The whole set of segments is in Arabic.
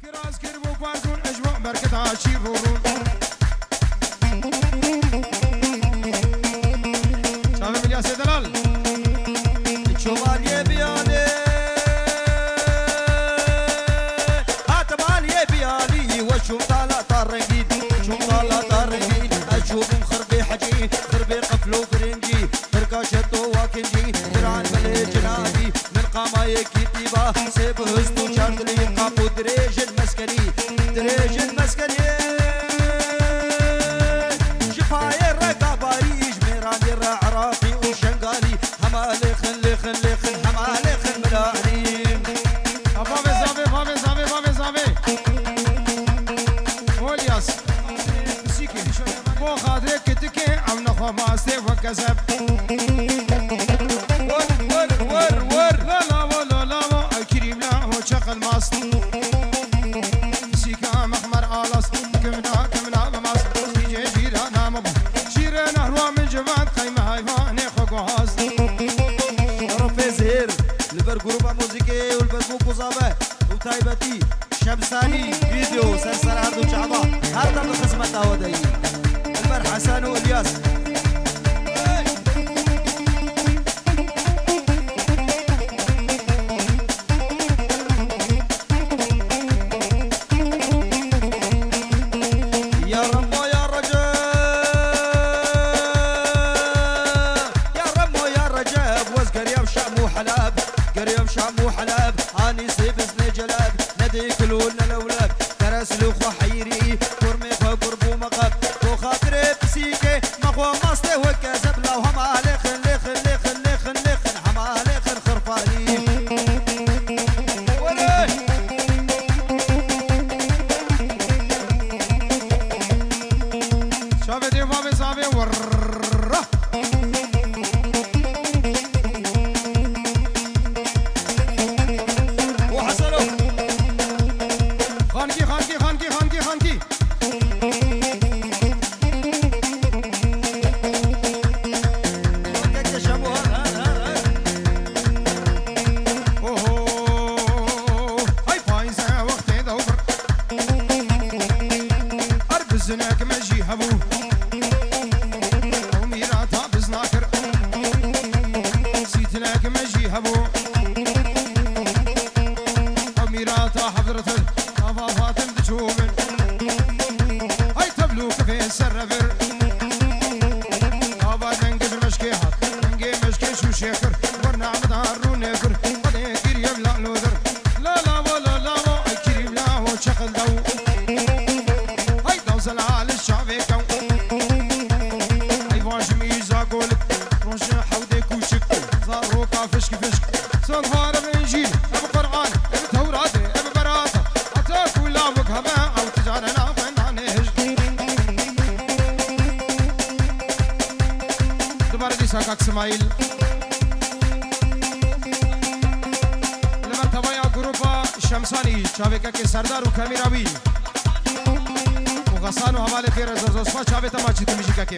كراس كربو بارزون اجواء بركت عاشير رورون شايف الياس دلال شمال بيالي هات مالي بيالي وشوف طالع طارقين شوف طالع طارقين اشوف مخربي حجي خربي قفلو فرنجي فرقاشتو واكنجي دران ملي جنابي من قاماي كتيبا سيب هزتو شاردلي قابو دريج المسكني دريج المسكني شفاي الرقاباري جميراني العراقي وشنقالي همالي خلي خلي خل همالي خل ملاعين افافي زافي فافي زافي فافي زافي والياس مسيكي بو خاطرك كتكي عم نخو ماستي وكسب ور ور ور ور لا لا ولا لا الكريم لا هو شغل ماست مسيكا مخمر آلاس كمنا بماس يجي جيرا نام شيرا نهروا من جبات قيمة هايفاني خوكو هاز رفي زهير البر جروبا موسيقي والبسمو قصابة وتايبتي شمساني فيديو سرسر هردو شعبا هردا بخصمة ودي البر حسن والياس يا رمو يا رجب يا رمو يا رجب وز قريب شامو حلب قريب شامو حلب هاني سيبزني جلب ندي كلونا الاولاد ترسلو خو حيري كرمي خو قربو مقب خو خاطري بسيكي مخو ماستي وكذب لو هم علي خلي خلي خلي خلي خل هم علي خل خرفاني وري شافي دي فافي زافي ورا وحسنو خانكي خانكي خانكي خانكي خانكي وكك شابو اوه هاي فايزة وقتي دوبر اربزناك مجي هبو وميراتا بزناكر سيتناك مجي هبو وميراتا حضرة الافافات مدشومن هاي تبلوك في السرفر ابا ننقز مشكيحات ننقي مشكي شو شيكر ورنا مدار ونكر قدي كريم لا لودر لا لا ولا لا الكريم لا هو شغل دو هاي دوزل على الشعبي كو هاي واش ميزا قولك روش حودك وشك زاروكا فشك فشك صنفار بنجيل ابو قرآن ابو توراتي ابو براتا اتاك ولا بكهبا او تجارنا فنانيش دوباره دي ساكاك اسماعيل لما تبايا جروبا شمساني شابكا كي سردار وكاميراوي وغسان وحوالي خير زرزوسفا شابتا ما چيتو ميجيكا كي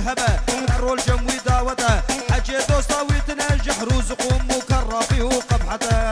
هبه الرول جموي داوته حجي دوستا ويتنجح رزقهم مكرفي وقبحته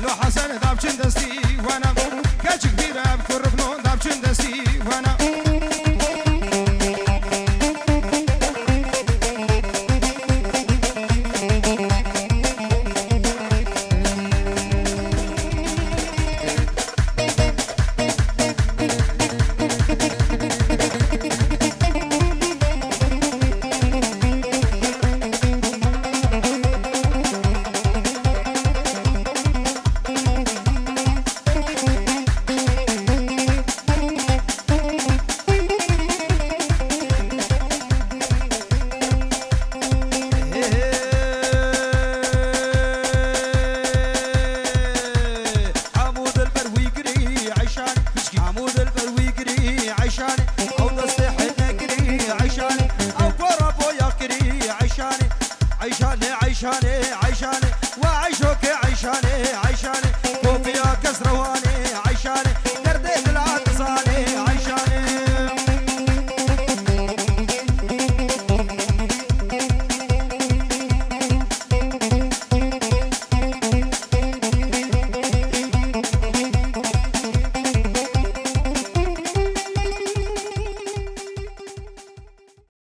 لو حسن دابشن دستي وانا كاش كبيرة بكربنو دابشن دستي وانا عيشاني